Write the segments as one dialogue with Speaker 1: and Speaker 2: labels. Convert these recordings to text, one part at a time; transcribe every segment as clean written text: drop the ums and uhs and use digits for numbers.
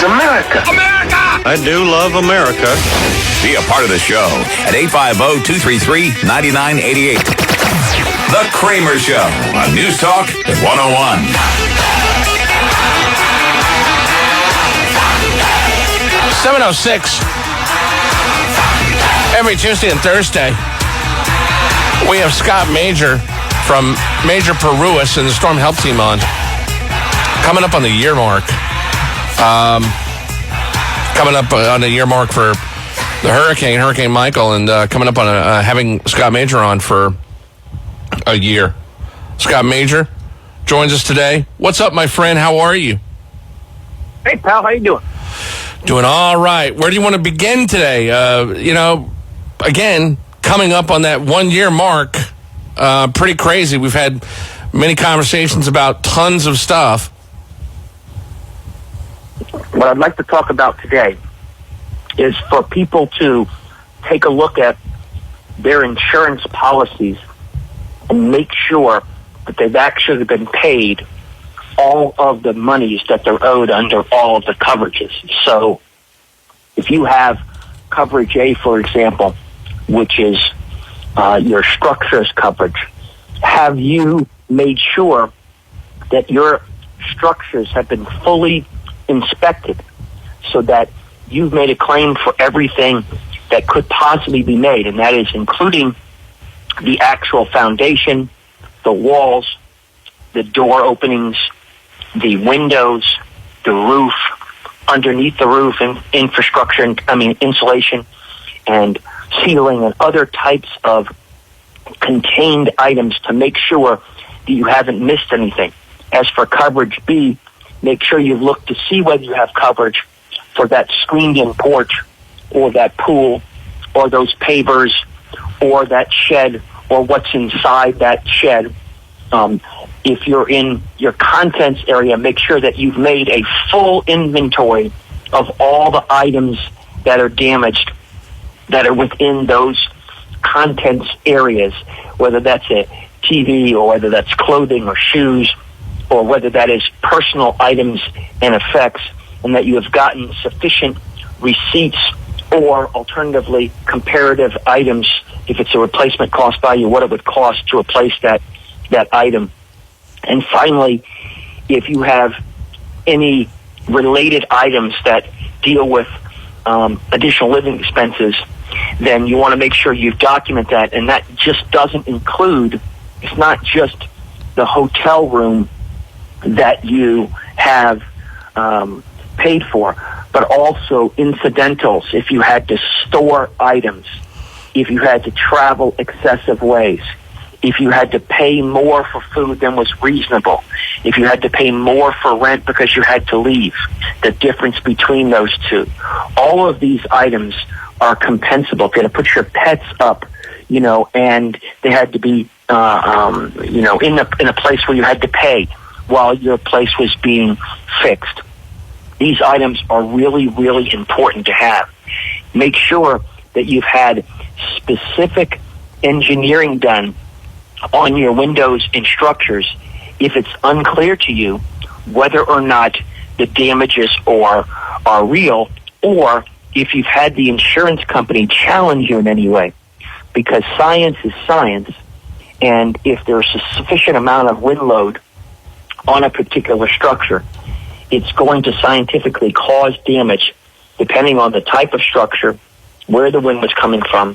Speaker 1: is America.
Speaker 2: America! I do love America.
Speaker 3: Be a part of the show at 850-233-9988. The Kramer Show on NewsTalk at 101.
Speaker 4: 7:06. Every Tuesday and Thursday, we have Scott Major from Major Peruis and the Storm Help Team on. Coming up on the year mark. Coming up on the year mark for the Hurricane Michael, and coming up on having Scott Major on for a year. Scott Major joins us today. What's up, my friend? How are you?
Speaker 1: Hey, pal. How you doing?
Speaker 4: Doing all right. Where do you want to begin today? Again, coming up on that 1 year mark, pretty crazy. We've had many conversations about tons of stuff.
Speaker 1: What I'd like to talk about today is for people to take a look at their insurance policies and make sure that they've actually been paid all of the monies that they're owed under all of the coverages. So if you have coverage A, for example, which is your structures coverage, have you made sure that your structures have been fully inspected so that you've made a claim for everything that could possibly be made, and that is including the actual foundation, the walls, the door openings, the windows, the roof, underneath the roof, and insulation and ceiling and other types of contained items to make sure that you haven't missed anything. As for coverage B, make sure you've looked to see whether you have coverage for that screened-in porch or that pool or those pavers or that shed or what's inside that shed. If you're in your contents area, make sure that you've made a full inventory of all the items that are damaged that are within those contents areas, whether that's a TV or whether that's clothing or shoes or whether that is personal items and effects, and that you have gotten sufficient receipts or alternatively comparative items, if it's a replacement cost value, what it would cost to replace that item. And finally, if you have any related items that deal with additional living expenses, then you want to make sure you document that. And that just doesn't include, it's not just the hotel room that you have paid for, but also incidentals. If you had to store items, if you had to travel excessive ways, if you had to pay more for food than was reasonable, if you had to pay more for rent because you had to leave, the difference between those two. All of these items are compensable. If you had to put your pets up, and they had to be, in a place where you had to pay while your place was being fixed. These items are really, really important to have. Make sure that you've had specific engineering done on your windows and structures if it's unclear to you whether or not the damages are real, or if you've had the insurance company challenge you in any way. Because science is science, and if there's a sufficient amount of wind load on a particular structure, it's going to scientifically cause damage depending on the type of structure, where the wind was coming from,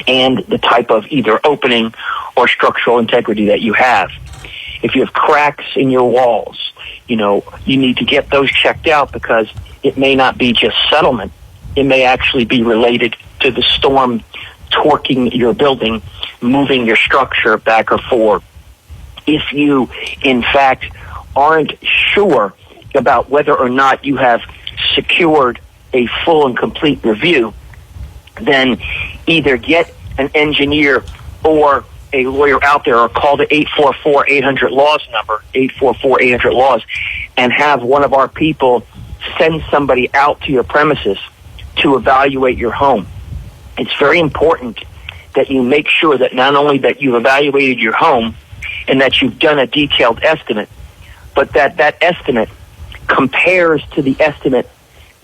Speaker 1: and the type of either opening or structural integrity that you have. If you have cracks in your walls, you need to get those checked out, because it may not be just settlement. It may actually be related to the storm torquing your building, moving your structure back or forth. If you, in fact, aren't sure about whether or not you have secured a full and complete review, then either get an engineer or a lawyer out there, or call the 844-800-LAWS number, 844-800-LAWS, and have one of our people send somebody out to your premises to evaluate your home. It's very important that you make sure that not only that you've evaluated your home and that you've done a detailed estimate, but that estimate compares to the estimate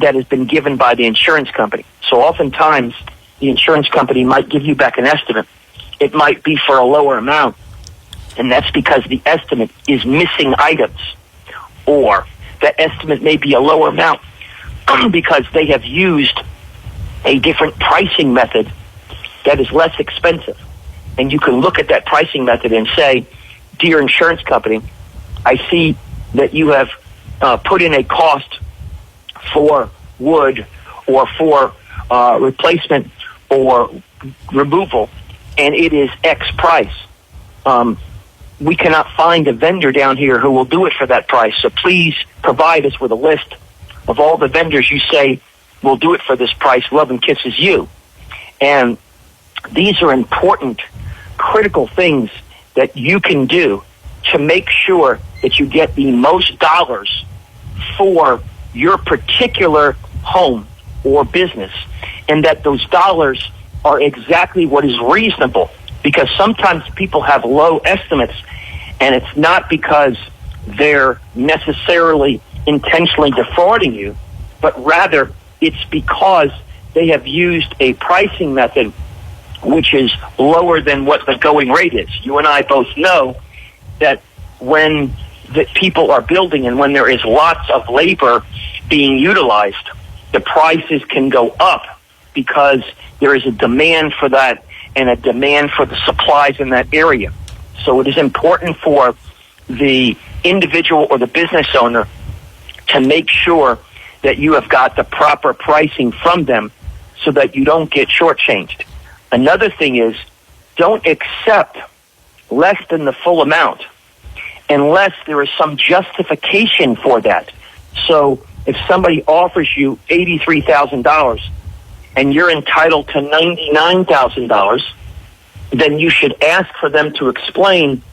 Speaker 1: that has been given by the insurance company. So oftentimes, the insurance company might give you back an estimate. It might be for a lower amount, and that's because the estimate is missing items, or that estimate may be a lower amount because they have used a different pricing method that is less expensive. And you can look at that pricing method and say, dear insurance company, I see that you have put in a cost for wood or for replacement or removal, and it is X price. We cannot find a vendor down here who will do it for that price, so please provide us with a list of all the vendors you say will do it for this price. Love and kisses, you. And these are important, critical things that you can do to make sure that you get the most dollars for your particular home or business, and that those dollars are exactly what is reasonable. Because sometimes people have low estimates, and it's not because they're necessarily intentionally defrauding you, but rather it's because they have used a pricing method which is lower than what the going rate is. You and I both know that when the people are building and when there is lots of labor being utilized, the prices can go up because there is a demand for that and a demand for the supplies in that area. So it is important for the individual or the business owner to make sure that you have got the proper pricing from them so that you don't get shortchanged. Another thing is, don't accept less than the full amount unless there is some justification for that. So if somebody offers you $83,000 and you're entitled to $99,000, then you should ask for them to explain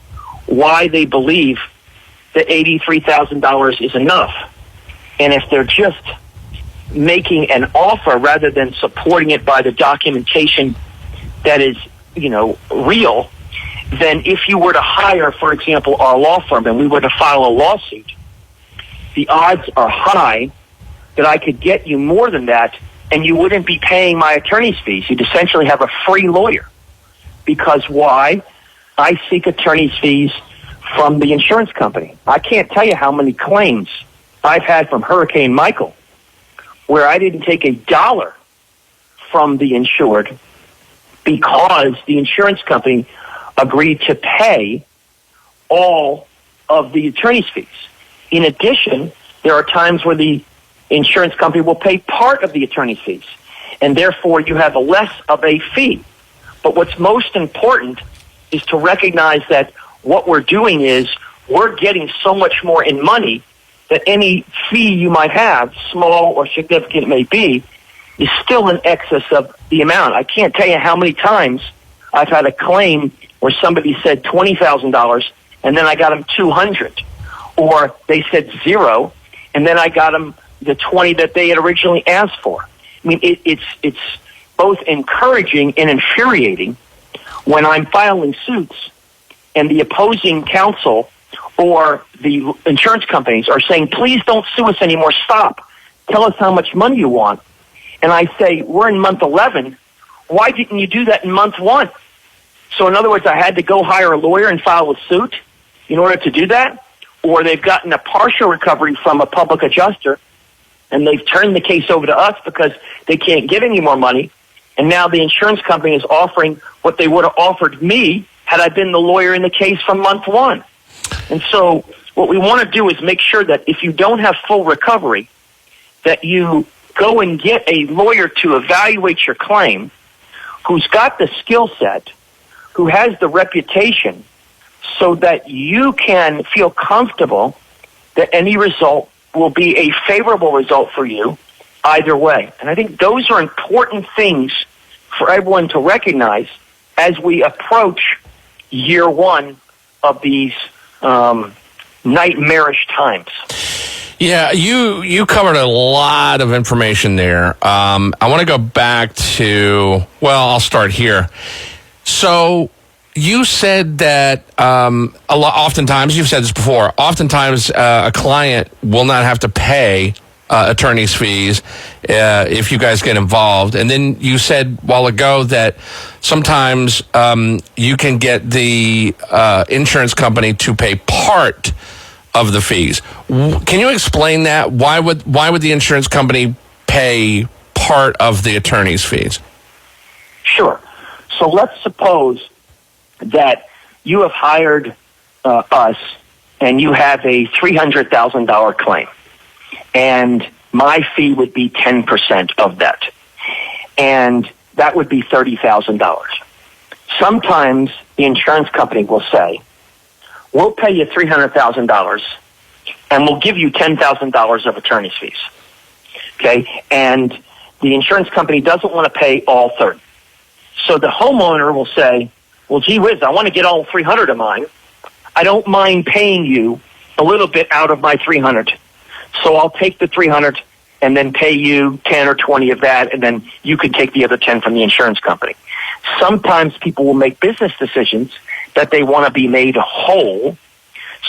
Speaker 1: why they believe that $83,000 is enough. And if they're just making an offer rather than supporting it by the documentation that is, real, then if you were to hire, for example, our law firm and we were to file a lawsuit, the odds are high that I could get you more than that, and you wouldn't be paying my attorney's fees. You'd essentially have a free lawyer. Because why? I seek attorney's fees from the insurance company. I can't tell you how many claims I've had from Hurricane Michael where I didn't take a dollar from the insured because the insurance company agreed to pay all of the attorney's fees. In addition, there are times where the insurance company will pay part of the attorney's fees, and therefore you have less of a fee. But what's most important is to recognize that what we're doing is we're getting so much more in money that any fee you might have, small or significant it may be, is still in excess of the amount. I can't tell you how many times I've had a claim where somebody said $20,000 and then I got them $200, or they said $0 and then I got them the $20 that they had originally asked for. I mean, it's both encouraging and infuriating when I'm filing suits and the opposing counsel or the insurance companies are saying, please don't sue us anymore, stop. Tell us how much money you want. And I say, we're in month 11. Why didn't you do that in month 1? So in other words, I had to go hire a lawyer and file a suit in order to do that? Or they've gotten a partial recovery from a public adjuster and they've turned the case over to us because they can't get any more money. And now the insurance company is offering what they would have offered me had I been the lawyer in the case from month 1. And so what we want to do is make sure that if you don't have full recovery, that you go and get a lawyer to evaluate your claim who's got the skill set, who has the reputation, so that you can feel comfortable that any result will be a favorable result for you either way. And I think those are important things for everyone to recognize as we approach year 1 of these nightmarish times.
Speaker 4: Yeah, you covered a lot of information there. I want to go back to, I'll start here. So you said that oftentimes, you've said this before, oftentimes a client will not have to pay attorney's fees if you guys get involved. And then you said a while ago that sometimes you can get the insurance company to pay part of the fees. Can you explain that? Why would the insurance company pay part of the attorney's fees?
Speaker 1: Sure. So let's suppose that you have hired us and you have a $300,000 claim, and my fee would be 10% of that, and that would be $30,000. Sometimes the insurance company will say, we'll pay you $300,000 and we'll give you $10,000 of attorney's fees. Okay? And the insurance company doesn't want to pay all 30. So the homeowner will say, well, gee whiz, I want to get all 300 of mine. I don't mind paying you a little bit out of my 300. So I'll take the 300 and then pay you 10 or 20 of that, and then you could take the other 10 from the insurance company. Sometimes people will make business decisions that they want to be made whole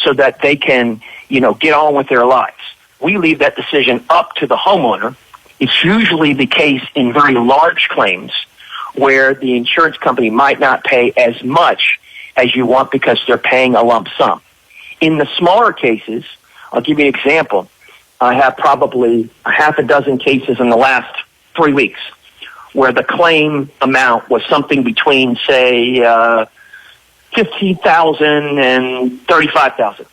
Speaker 1: so that they can, get on with their lives. We leave that decision up to the homeowner. It's usually the case in very large claims where the insurance company might not pay as much as you want because they're paying a lump sum. In the smaller cases, I'll give you an example. I have probably a half a dozen cases in the last 3 weeks where the claim amount was something between, say, $15,000 and $35,000.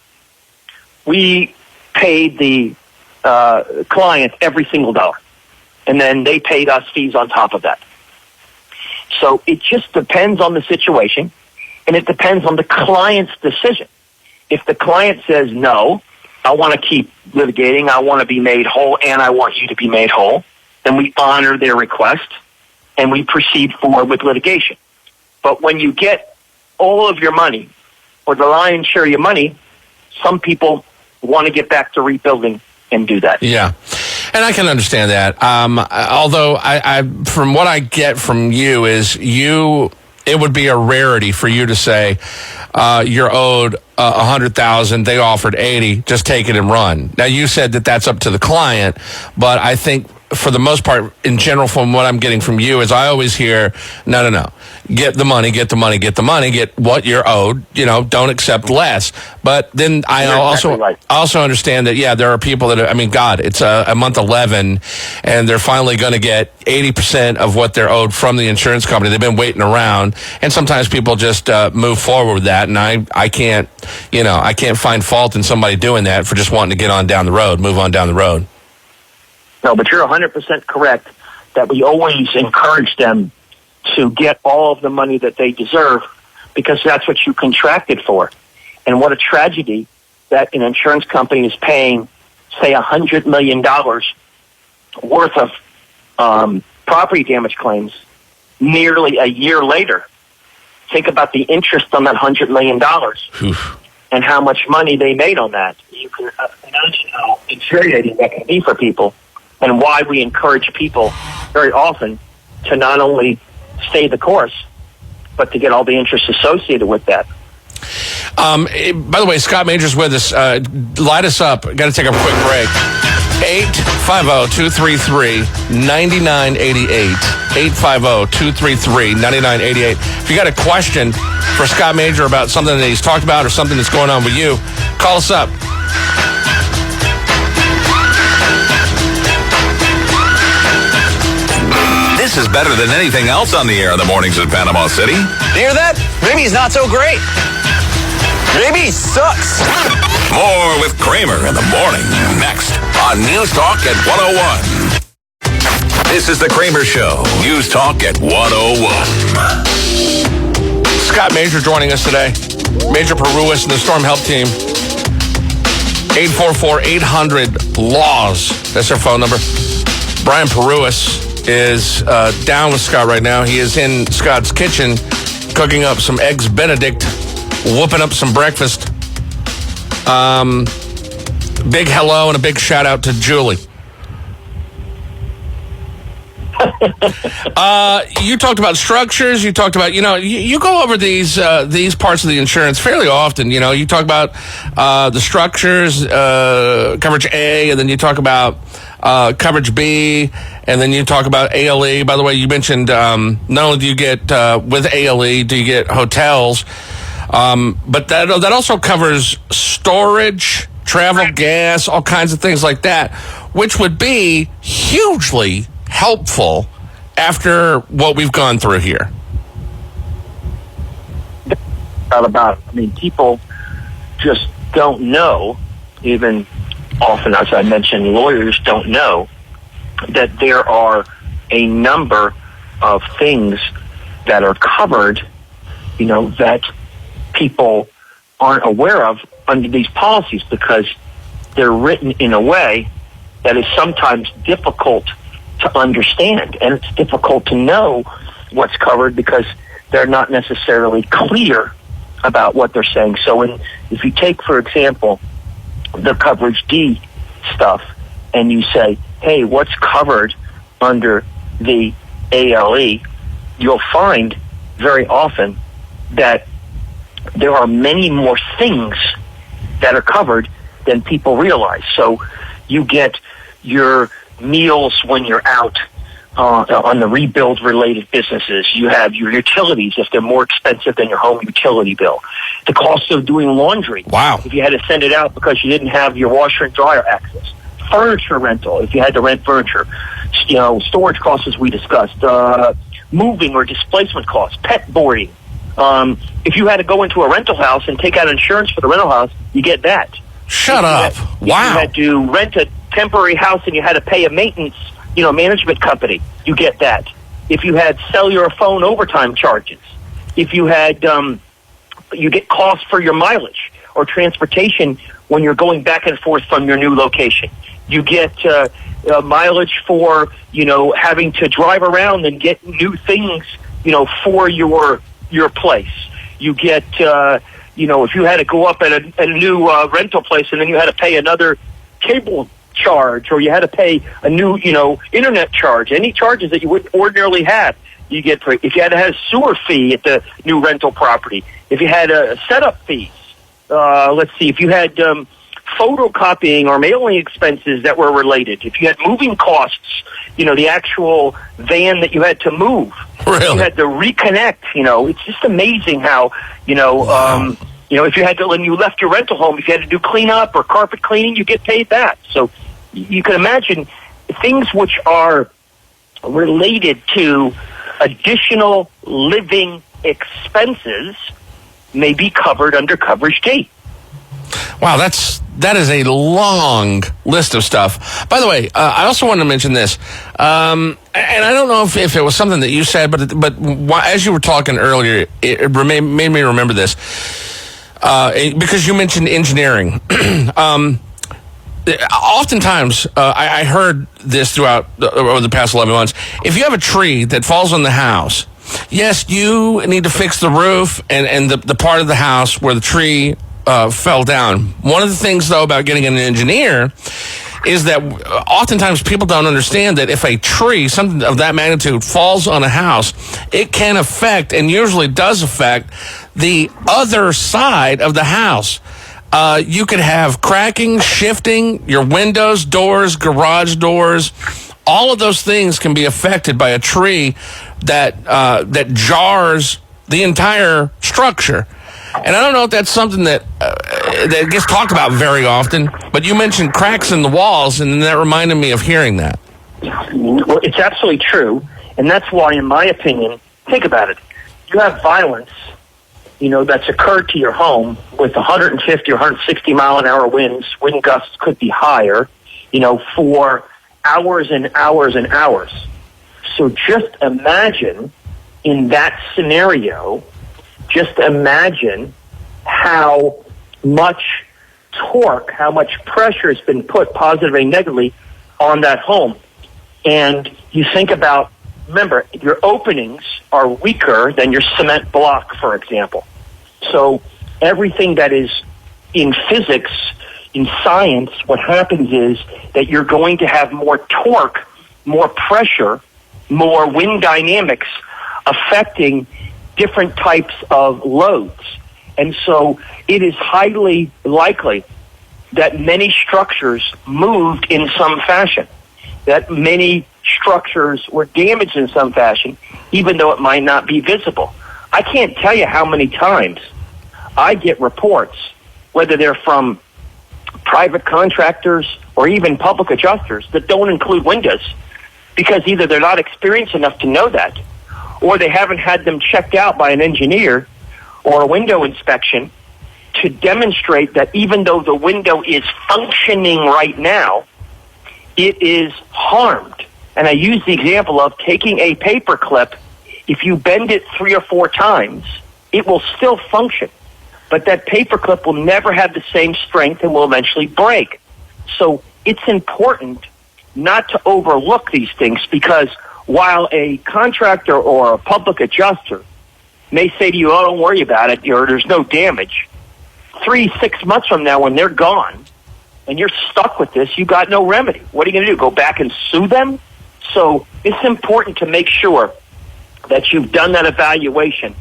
Speaker 1: We paid the client every single dollar, and then they paid us fees on top of that. So it just depends on the situation, and it depends on the client's decision. If the client says, no, I want to keep litigating, I want to be made whole, and I want you to be made whole, then we honor their request, and we proceed forward with litigation. But when you get all of your money, or the lion's share of your money, some people want to get back to rebuilding and do that.
Speaker 4: Yeah. And I can understand that. Although I from what I get from you is it would be a rarity for you to say you're owed $100,000. They offered $80,000. Just take it and run. Now you said that that's up to the client, but I think for the most part, in general, from what I'm getting from you, is I always hear, no. Get the money, get what you're owed, don't accept less. But then I also understand that, there are people that, it's a month 11, and they're finally going to get 80% of what they're owed from the insurance company. They've been waiting around, and sometimes people just move forward with that, and I can't find fault in somebody doing that for just wanting to move on down the road.
Speaker 1: No, but you're 100% correct that we always encourage them to get all of the money that they deserve because that's what you contracted for. And what a tragedy that an insurance company is paying, say, $100 million worth of property damage claims nearly a year later. Think about the interest on that $100 million and how much money they made on that. You can imagine how infuriating that can be for people, and why we encourage people very often to not only stay the course, but to get all the interest associated with that.
Speaker 4: By the way, Scott Major's with us. Light us up. Got to take a quick break. 850-233-9988. 850-233-9988. If you got a question for Scott Major about something that he's talked about or something that's going on with you, call us up.
Speaker 3: This is better than anything else on the air in the mornings in Panama City.
Speaker 5: Hear that? Maybe he's not so great. Maybe he sucks.
Speaker 3: More with Kramer in the morning. Next on NewsTalk at 101. This is the Kramer Show. NewsTalk at 101.
Speaker 4: Scott Major joining us today. Major Peruis and the Storm Help Team. 844-800-LAWS. That's their phone number. Brian Peruis is down with Scott right now. He is in Scott's kitchen cooking up some Eggs Benedict, whooping up some breakfast. Big hello and a big shout out to Julie. You talked about structures. You talked about, you go over these parts of the insurance fairly often. You talk about the structures, coverage A, and then you talk about coverage B, and then you talk about ALE. By the way, you mentioned not only do you get with ALE, do you get hotels, but that also covers storage, travel, gas, all kinds of things like that, which would be hugely helpful after what we've gone through here.
Speaker 1: Not about it. I mean, people just don't know, even often, as I mentioned, lawyers don't know that there are a number of things that are covered, that people aren't aware of under these policies because they're written in a way that is sometimes difficult to understand, and it's difficult to know what's covered because they're not necessarily clear about what they're saying. So if you take, for example, the coverage D stuff, and you say, hey, what's covered under the ALE, you'll find very often that there are many more things that are covered than people realize. So you get your meals when you're out on the rebuild-related businesses. You have your utilities if they're more expensive than your home utility bill. The cost of doing laundry.
Speaker 4: Wow.
Speaker 1: If you had to send it out because you didn't have your washer and dryer access. Furniture rental, if you had to rent furniture. Storage costs, as we discussed. Moving or displacement costs. Pet boarding. If you had to go into a rental house and take out insurance for the rental house, you get that.
Speaker 4: Shut up. Wow.
Speaker 1: If you had to rent a temporary house and you had to pay a maintenance, management company, you get that. If you had cellular phone overtime charges, if you had, you get costs for your mileage or transportation when you're going back and forth from your new location. You get mileage for, having to drive around and get new things, for your place. You get, if you had to go up at a new rental place and then you had to pay another cable charge, or you had to pay a new, internet charge, any charges that you wouldn't ordinarily have, you get. If you had to have a sewer fee at the new rental property, if you had setup fees, let's see, if you had photocopying or mailing expenses that were related, if you had moving costs, the actual van that you had to move,
Speaker 4: really?
Speaker 1: You had to reconnect. It's just amazing how wow. If you had to, when you left your rental home, if you had to do cleanup or carpet cleaning, you get paid that. So you can imagine things which are related to additional living expenses may be covered under coverage D.
Speaker 4: Wow, that is a long list of stuff. By the way, I also wanted to mention this, and I don't know if it was something that you said, but as you were talking earlier, it made me remember this. Because you mentioned engineering. Oftentimes, I heard this throughout over the past 11 months. If you have a tree that falls on the house, yes, you need to fix the roof and the part of the house where the tree fell down. One of the things, though, about getting an engineer is that oftentimes people don't understand that if a tree, something of that magnitude, falls on a house, it can affect, and usually does affect, the other side of the house. You could have cracking, shifting, your windows, doors, garage doors. All of those things can be affected by a tree that jars the entire structure. And I don't know if that's something that gets talked about very often, but you mentioned cracks in the walls, and that reminded me of hearing that.
Speaker 1: Well, it's absolutely true, and that's why, in my opinion, think about it. You have violence, that's occurred to your home with 150 or 160 mile-an-hour winds. Wind gusts could be higher, for hours and hours and hours. So just imagine in that scenario, just imagine how much torque, how much pressure has been put positively and negatively on that home. And you think about, remember, your openings are weaker than your cement block, for example. So everything that is in physics, in science, what happens is that you're going to have more torque, more pressure more wind dynamics affecting different types of loads. And so it is highly likely that many structures moved in some fashion, that many structures were damaged in some fashion, even though it might not be visible. I can't tell you how many times I get reports, whether they're from private contractors or even public adjusters, that don't include windows, because either they're not experienced enough to know that, or they haven't had them checked out by an engineer or a window inspection to demonstrate that even though the window is functioning right now, it is harmed. And I use the example of taking a paper clip. If you bend it 3 or 4 times, it will still function. But that paper clip will never have the same strength and will eventually break. So it's important not to overlook these things, because while a contractor or a public adjuster may say to you, oh, don't worry about it, there's no damage, 3-6 months from now when they're gone and you're stuck with this, you got no remedy. What are you going to do, go back and sue them? So it's important to make sure that you've done that evaluation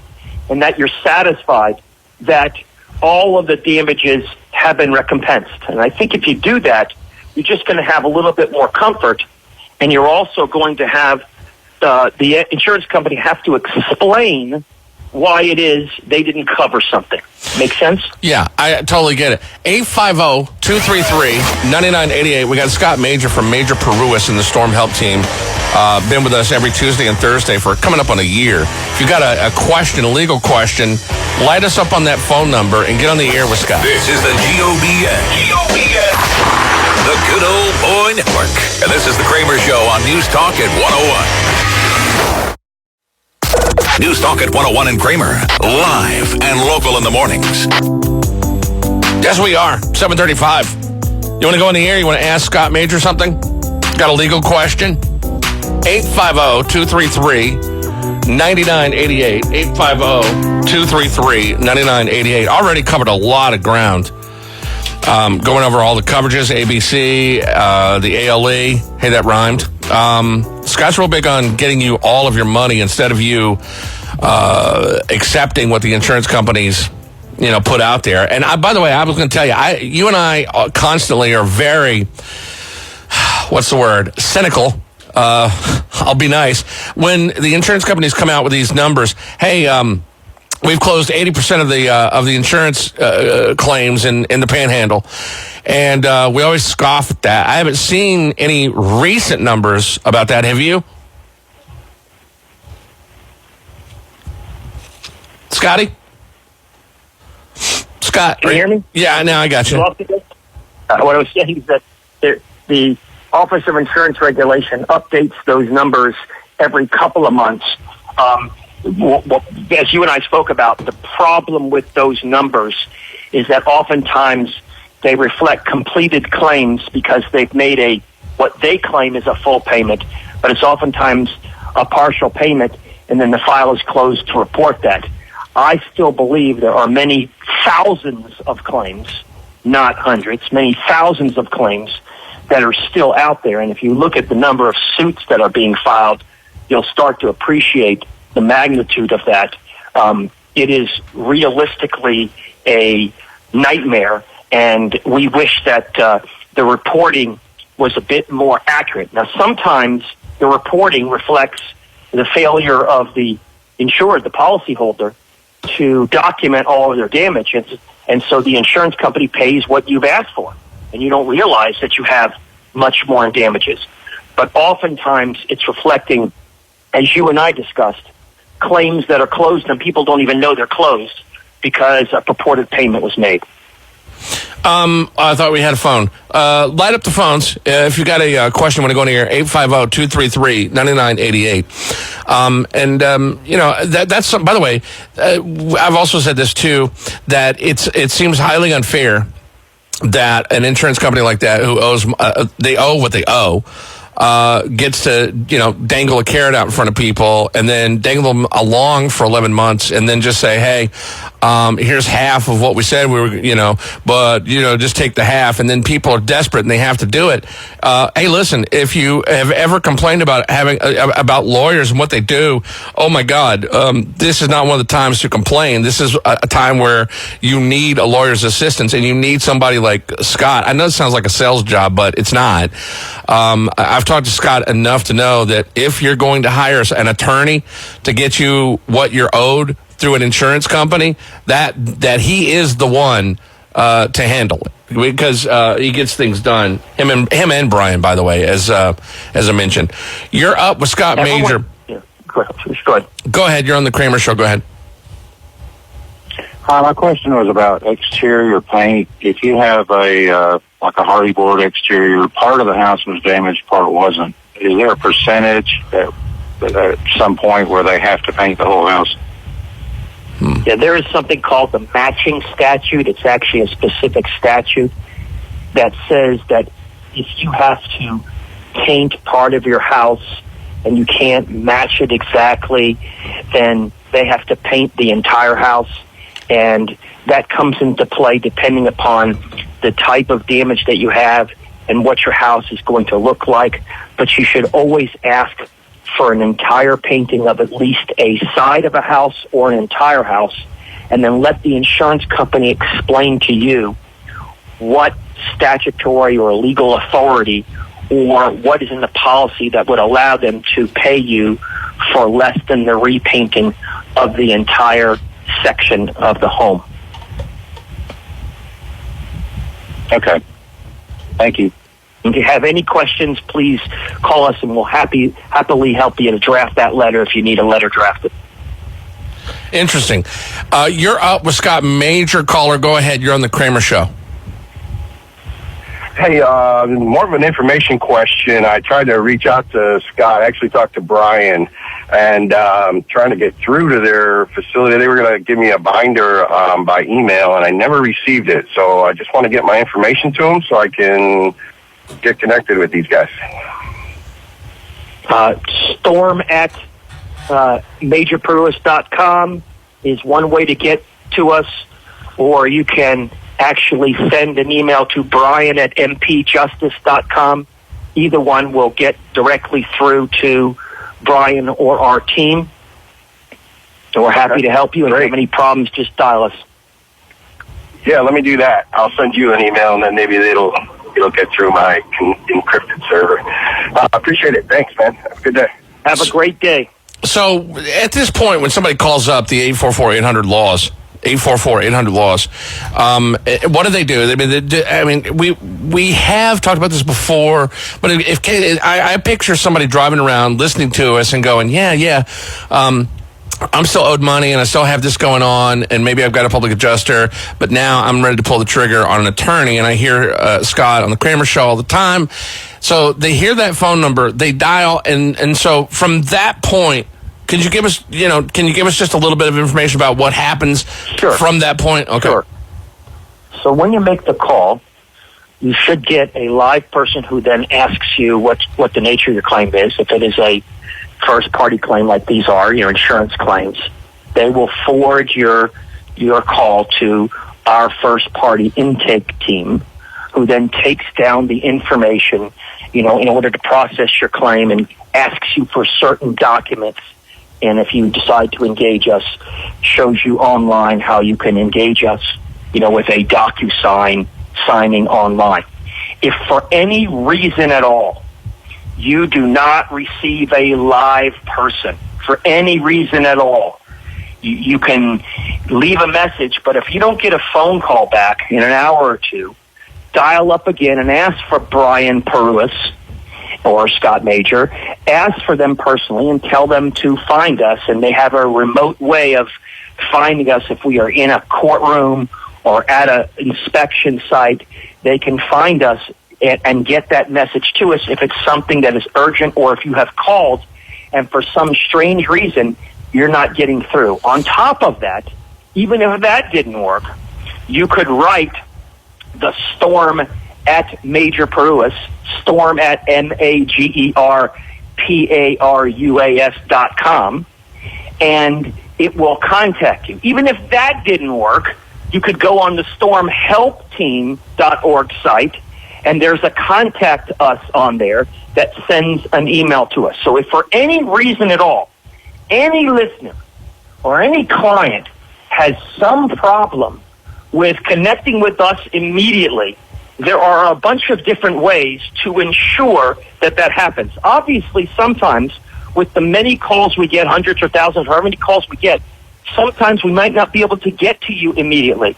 Speaker 1: and that you're satisfied that all of the damages have been recompensed. And I think if you do that, you're just going to have a little bit more comfort, and you're also going to have the insurance company have to explain why it is they didn't cover something. Make sense?
Speaker 4: Yeah, I totally get it. 850-233-9988. We got Scott Major from Major Peruis in the Storm Help Team. Been with us every Tuesday and Thursday for coming up on a year. If you got a question, a legal question, light us up on that phone number and get on the air with Scott.
Speaker 3: This is the GOBN. The Good Old Boy Network. And this is the Kramer Show on NewsTalk at 101. NewsTalk at 101 and Kramer. Live and local in the mornings.
Speaker 4: Yes, we are. 7:35. You want to go in the air? You want to ask Scott Major something? Got a legal question? 850-233-9988. 850-233-9988. Already covered a lot of ground. Going over all the coverages, ABC, the ALE. Hey, that rhymed. Scott's real big on getting you all of your money instead of you accepting what the insurance companies, put out there. And by the way, I was going to tell you, you and I constantly are very, what's the word, cynical. I'll be nice. When the insurance companies come out with these numbers, hey, we've closed 80% of the insurance claims in the Panhandle, and we always scoff at that. I haven't seen any recent numbers about that. Have you, Scotty? Scott,
Speaker 1: can you hear me?
Speaker 4: Yeah, now I got you.
Speaker 1: What I was saying is that the Office of Insurance Regulation updates those numbers every couple of months. As you and I spoke about, the problem with those numbers is that oftentimes they reflect completed claims because they've made what they claim is a full payment, but it's oftentimes a partial payment, and then the file is closed to report that. I still believe there are many thousands of claims, not hundreds, many thousands of claims that are still out there. And if you look at the number of suits that are being filed, you'll start to appreciate the magnitude of that. It is realistically a nightmare, and we wish that the reporting was a bit more accurate. Now, sometimes the reporting reflects the failure of the insured, the policyholder, to document all of their damages, and so the insurance company pays what you've asked for, and you don't realize that you have much more in damages. But oftentimes it's reflecting, as you and I discussed, claims that are closed and people don't even know they're closed because a purported payment was made.
Speaker 4: I thought we had a phone. Light up the phones. If you got a question, want to go in here, 850-233-9988. That's, by the way, I've also said this too, that it seems highly unfair that an insurance company like that who owes, they owe what they owe, gets to, dangle a carrot out in front of people and then dangle them along for 11 months and then just say, hey, here's half of what we said we were, but, just take the half. And then people are desperate and they have to do it. Hey, listen, if you have ever complained about about lawyers and what they do, oh my God, this is not one of the times to complain. This is a time where you need a lawyer's assistance and you need somebody like Scott. I know it sounds like a sales job, but it's not. I've talked to Scott enough to know that if you're going to hire an attorney to get you what you're owed through an insurance company, that he is the one to handle it, because he gets things done. Him and Brian, by the way, as I mentioned. You're up with Scott Major.
Speaker 1: Yeah, go ahead.
Speaker 4: Go ahead. You're on the Kramer Show. Go ahead.
Speaker 6: Hi, my question was about exterior paint. If you have a hardy board exterior, part of the house was damaged, part wasn't. Is there a percentage at some point where they have to paint the whole house?
Speaker 1: Yeah, there is something called the matching statute. It's actually a specific statute that says that if you have to paint part of your house and you can't match it exactly, then they have to paint the entire house. And that comes into play depending upon the type of damage that you have and what your house is going to look like. But you should always ask for an entire painting of at least a side of a house or an entire house, and then let the insurance company explain to you what statutory or legal authority or what is in the policy that would allow them to pay you for less than the repainting of the entire section of the home.
Speaker 6: Okay. Thank you.
Speaker 1: If you have any questions, please call us and we'll happily help you to draft that letter if you need a letter drafted.
Speaker 4: Interesting. You're up with Scott Major. Caller, go ahead. You're on the Kramer Show.
Speaker 7: Hey, more of an information question. I tried to reach out to Scott. I actually talked to Brian, and trying to get through to their facility. They were going to give me a binder by email, and I never received it. So I just want to get my information to them so I can get connected with these guys.
Speaker 1: Storm at majorpruis.com is one way to get to us, or you can actually send an email to Brian at mpjustice.com. Either one will get directly through to Brian or our team. So we're happy to help you. And if you have any problems, just dial us.
Speaker 7: Yeah, let me do that. I'll send you an email, and then maybe it'll get through my encrypted server. Appreciate it. Thanks, man. Have a good day.
Speaker 1: Have a great day.
Speaker 4: So at this point, when somebody calls up the 844-800-LAWS, 844-800-LAWS, what do they do? We have talked about this before, but if I picture somebody driving around listening to us and going, I'm still owed money and I still have this going on, and maybe I've got a public adjuster, but now I'm ready to pull the trigger on an attorney, and I hear Scott on the Kramer Show all the time. So they hear that phone number, they dial, and so from that point, can you give us just a little bit of information about what happens from that point? Okay.
Speaker 1: Sure. So when you make the call, you should get a live person who then asks you what the nature of your claim is. If it is a first-party claim like these are, your insurance claims, they will forward your call to our first-party intake team, who then takes down the information, in order to process your claim and asks you for certain documents. And if you decide to engage us, shows you online how you can engage us, with a DocuSign signing online. If for any reason at all you do not receive a live person, for any reason at all, you can leave a message, but if you don't get a phone call back in an hour or two, dial up again and ask for Brian Pruis or Scott Major. Ask for them personally and tell them to find us, and they have a remote way of finding us. If we are in a courtroom or at an inspection site, they can find us and get that message to us if it's something that is urgent, or if you have called and for some strange reason you're not getting through. On top of that, even if that didn't work, you could write the Storm at Major Pruis, Storm at MAGERPARUAS.com, and it will contact you. Even if that didn't work, you could go on the stormhelpteam.org site, and there's a contact us on there that sends an email to us. So if for any reason at all, any listener or any client has some problem with connecting with us immediately, there are a bunch of different ways to ensure that that happens. Obviously, sometimes with the many calls we get, hundreds or thousands, however many calls we get, sometimes we might not be able to get to you immediately.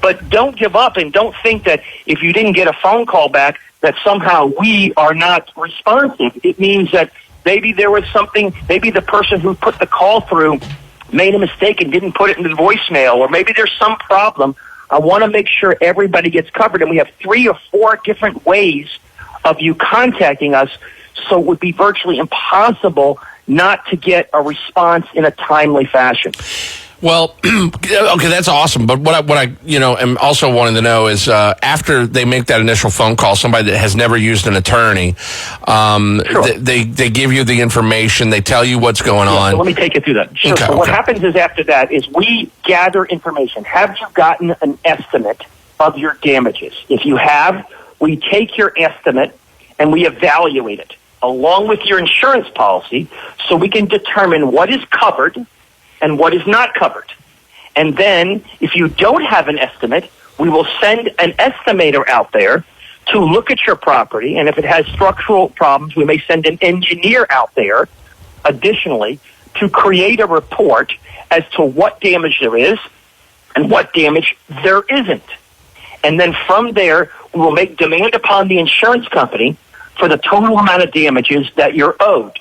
Speaker 1: But don't give up, and don't think that if you didn't get a phone call back that somehow we are not responsive. It means that maybe there was something, maybe the person who put the call through made a mistake and didn't put it in the voicemail, or maybe there's some problem. I want to make sure everybody gets covered, and we have 3 or 4 different ways of you contacting us, so it would be virtually impossible not to get a response in a timely fashion.
Speaker 4: Well, okay, that's awesome. But what I am also wanting to know is after they make that initial phone call, somebody that has never used an attorney,
Speaker 1: Sure.
Speaker 4: they give you the information, they tell you what's going on.
Speaker 1: So let me take you through that. Sure.
Speaker 4: Okay,
Speaker 1: So what happens is after that is we gather information. Have you gotten an estimate of your damages? If you have, we take your estimate and we evaluate it along with your insurance policy so we can determine what is covered and what is not covered. And then, if you don't have an estimate, we will send an estimator out there to look at your property, and if it has structural problems, we may send an engineer out there, additionally, to create a report as to what damage there is and what damage there isn't. And then from there, we will make demand upon the insurance company for the total amount of damages that you're owed.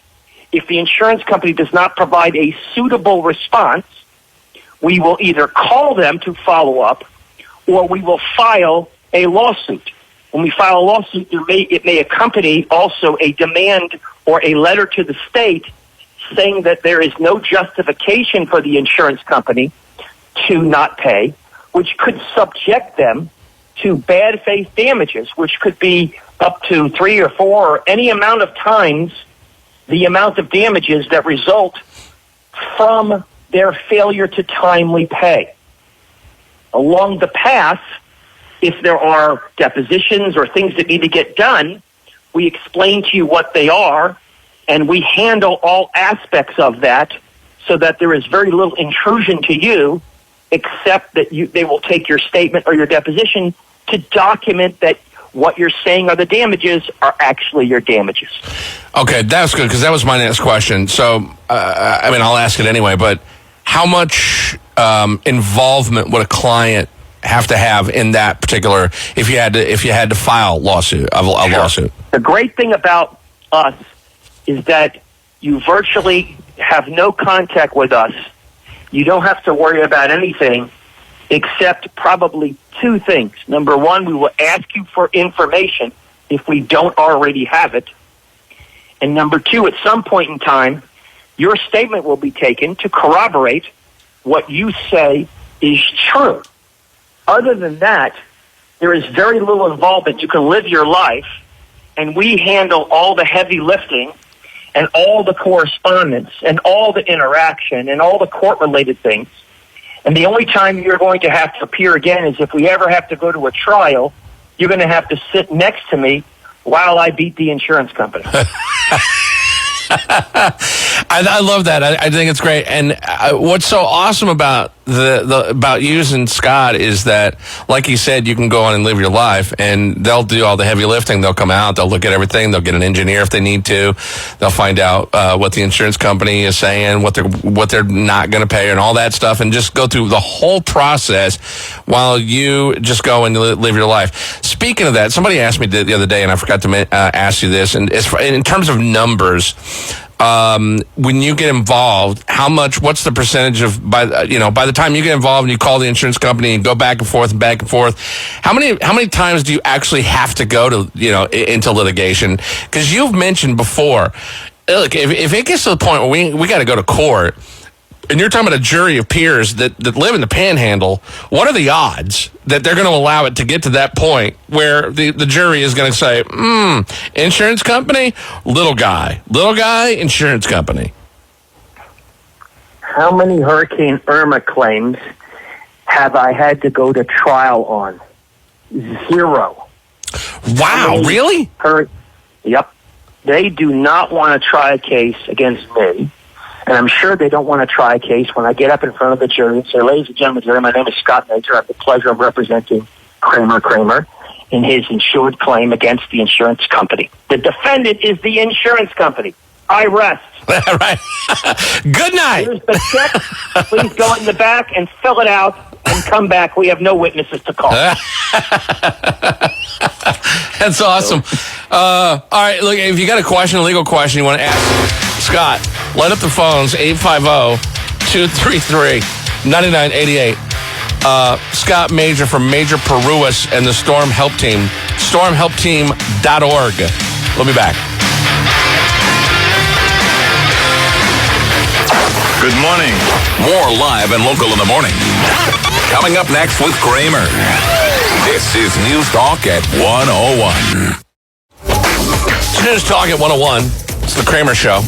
Speaker 1: If the insurance company does not provide a suitable response, we will either call them to follow up or we will file a lawsuit. When we file a lawsuit, it may accompany also a demand or a letter to the state saying that there is no justification for the insurance company to not pay, which could subject them to bad faith damages, which could be up to 3 or 4 or any amount of times the amount of damages that result from their failure to timely pay. Along the path, if there are depositions or things that need to get done, we explain to you what they are, and we handle all aspects of that so that there is very little intrusion to you, except that they will take your statement or your deposition to document that what you're saying are the damages are actually your damages.
Speaker 4: Okay, that's good, because that was my next question. So, I'll ask it anyway, but how much involvement would a client have to have in that particular, if you had to file a lawsuit?
Speaker 1: The great thing about us is that you virtually have no contact with us. You don't have to worry about anything except probably 2 things. Number 1, we will ask you for information if we don't already have it. And number 2, at some point in time, your statement will be taken to corroborate what you say is true. Other than that, there is very little involvement. You can live your life, and we handle all the heavy lifting and all the correspondence and all the interaction and all the court-related things. And the only time you're going to have to appear again is if we ever have to go to a trial, you're going to have to sit next to me while I beat the insurance company.
Speaker 4: I love that. I think it's great. And what's so awesome about about using Scott is that, like you said, you can go on and live your life, and they'll do all the heavy lifting. They'll come out, they'll look at everything, they'll get an engineer if they need to, they'll find out what the insurance company is saying, what they're not going to pay, and all that stuff, and just go through the whole process while you just go and live your life. Speaking of that, somebody asked me the other day, and I forgot to ask you this, and in terms of numbers, when you get involved, what's the percentage of, by the time you get involved and you call the insurance company and go back and forth, how many times do you actually have to go to, into litigation? Because you've mentioned before, look, if it gets to the point where we got to go to court, and you're talking about a jury of peers that live in the panhandle, what are the odds that they're going to allow it to get to that point where the jury is going to say, insurance company, little guy, insurance company?
Speaker 1: how many Hurricane Irma claims have I had to go to trial on? 0.
Speaker 4: Wow, really?
Speaker 1: Yep. They do not want to try a case against me. And I'm sure they don't want to try a case when I get up in front of the jury and say, ladies and gentlemen, jury, my name is Scott Major. I have the pleasure of representing Kramer in his insured claim against the insurance company. The defendant is the insurance company. I rest.
Speaker 4: Right. Good night.
Speaker 1: Here's the check. Please go in the back and fill it out and come back. We have no witnesses to call.
Speaker 4: That's awesome. All right, look, if you got a question, a legal question you want to ask Scott, light up the phones, 850-233-9988. Scott Major from Major Peruis and the Storm Help Team, stormhelpteam.org. We'll be back.
Speaker 3: Good morning. More live and local in the morning. Coming up next with Kramer. This is NewsTalk at 101.
Speaker 4: It's NewsTalk at 101. It's the Kramer Show.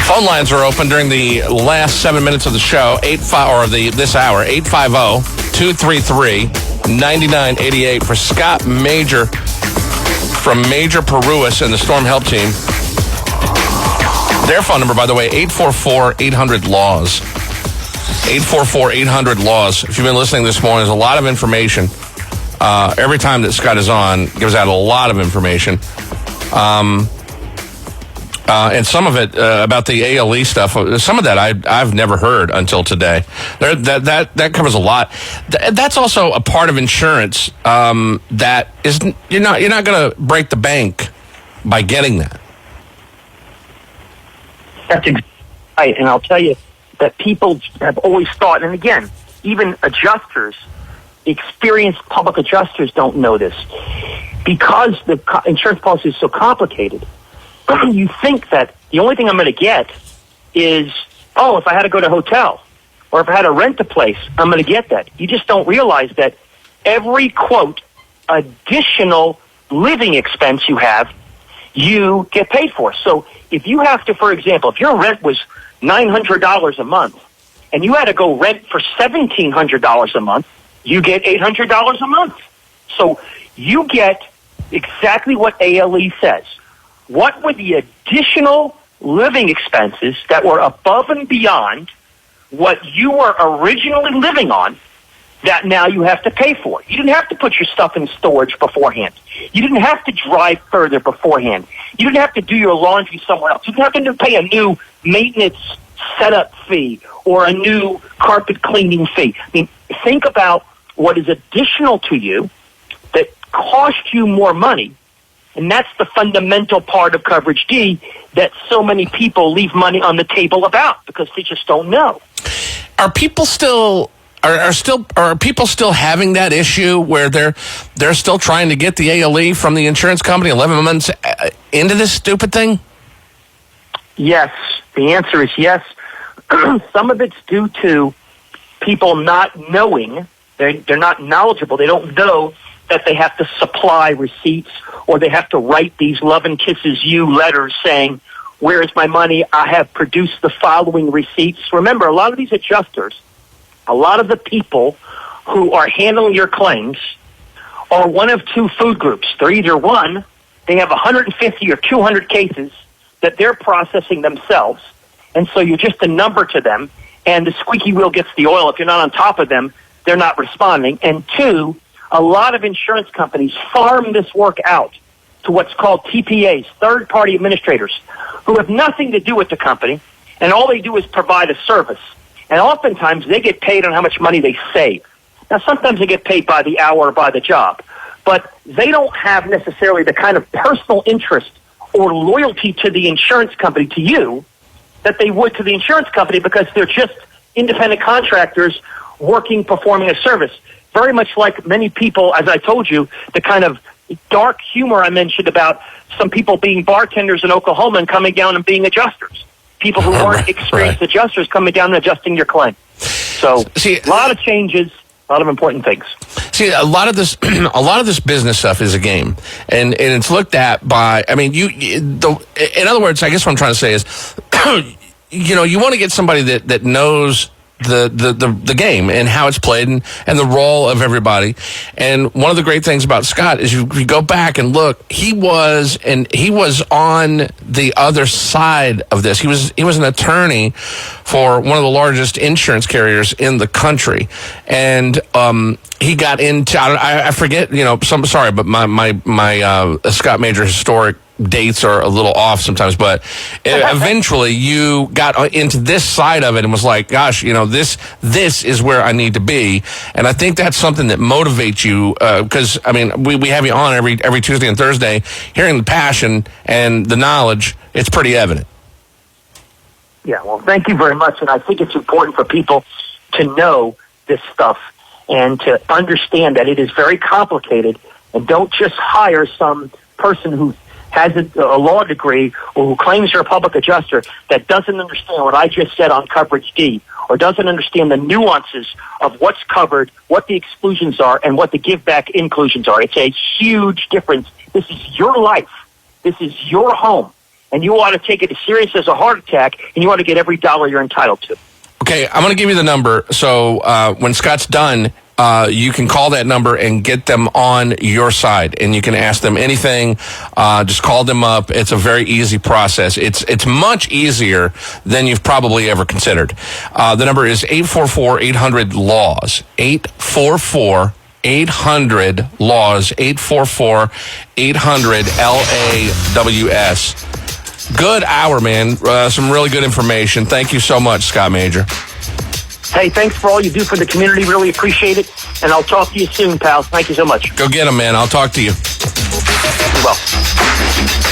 Speaker 4: Phone lines are open during the last 7 minutes of the show, this hour, 850-233-9988 for Scott Major from Major Peruis and the Storm Help Team. Their phone number, by the way, 844-800-LAWS. 844-800-LAWS. If you've been listening this morning, there's a lot of information. Every time that Scott is on, gives out a lot of information. And some of it about the ALE stuff, some of that I've never heard until today. That covers a lot. That's also a part of insurance that is you're not going to break the bank by getting that.
Speaker 1: That's exactly right. And I'll tell you that people have always thought, and again, even adjusters, experienced public adjusters don't know this. Because the insurance policy is so complicated, you think that the only thing I'm going to get is, if I had to go to a hotel or if I had to rent a place, I'm going to get that. You just don't realize that every, quote, additional living expense you have, you get paid for. So if you have to, for example, if your rent was $900 a month and you had to go rent for $1,700 a month, you get $800 a month. So you get exactly what ALE says. What were the additional living expenses that were above and beyond what you were originally living on that now you have to pay for? You didn't have to put your stuff in storage beforehand. You didn't have to drive further beforehand. You didn't have to do your laundry somewhere else. You didn't have to pay a new maintenance setup fee or a new carpet cleaning fee. I mean, think about what is additional to you that cost you more money. And that's the fundamental part of Coverage D that so many people leave money on the table about because they just don't know.
Speaker 4: Are people still are people still having that issue where they're still trying to get the ALE from the insurance company 11 months into this stupid thing?
Speaker 1: Yes. The answer is yes. Some of it's due to people not knowing. They're not knowledgeable. They don't know that they have to supply receipts or they have to write these love and kisses you letters saying, where is my money? I have produced the following receipts. Remember, a lot of these adjusters, a lot of the people who are handling your claims are one of two food groups. They're either one, they have 150 or 200 cases that they're processing themselves, and so you're just a number to them, and the squeaky wheel gets the oil. If you're not on top of them, they're not responding. And two, a lot of insurance companies farm this work out to what's called TPAs, third-party administrators, who have nothing to do with the company, and all they do is provide a service. And oftentimes, they get paid on how much money they save. Now, sometimes they get paid by the hour or by the job, but they don't have necessarily the kind of personal interest or loyalty to the insurance company, to you, that they would to the insurance company because they're just independent contractors performing a service. Very much like many people, as I told you, the kind of dark humor I mentioned about some people being bartenders in Oklahoma and coming down and being adjusters. People who weren't experienced adjusters coming down and adjusting your claim. So, a lot of changes, a lot of important things.
Speaker 4: See, a lot of this business stuff is a game, and it's looked at by. I mean, in other words, I guess what I'm trying to say is, you want to get somebody that knows the game and how it's played and the role of everybody. And one of the great things about Scott is you go back and look, he was on the other side of this. He was an attorney for one of the largest insurance carriers in the country. And he got into, I forget, sorry, but my Scott Major historic dates are a little off sometimes, but eventually you got into this side of it and was like, gosh, this is where I need to be. And I think that's something that motivates you, because we have you on every Tuesday and Thursday, hearing the passion and the knowledge. It's pretty evident.
Speaker 1: Yeah, well, thank you very much. And I think it's important for people to know this stuff and to understand that it is very complicated, and don't just hire some person who has a law degree or who claims they're a public adjuster that doesn't understand what I just said on coverage D, or doesn't understand the nuances of what's covered, what the exclusions are, and what the give back inclusions are. It's a huge difference. This is your life. This is your home. And you ought to take it as serious as a heart attack, and you ought to get every dollar you're entitled to.
Speaker 4: Okay, I'm going to give you the number. So when Scott's done, you can call that number and get them on your side, and you can ask them anything. Just call them up. It's a very easy process. It's much easier than you've probably ever considered. The number is 844-800-LAWS. 844-800-LAWS. 844-800-LAWS. Good hour, man. Some really good information. Thank you so much, Scott Major.
Speaker 1: Hey, thanks for all you do for the community. Really appreciate it. And I'll talk to you soon, pal. Thank you so much.
Speaker 4: Go get him, man. I'll talk to you.
Speaker 1: You're welcome.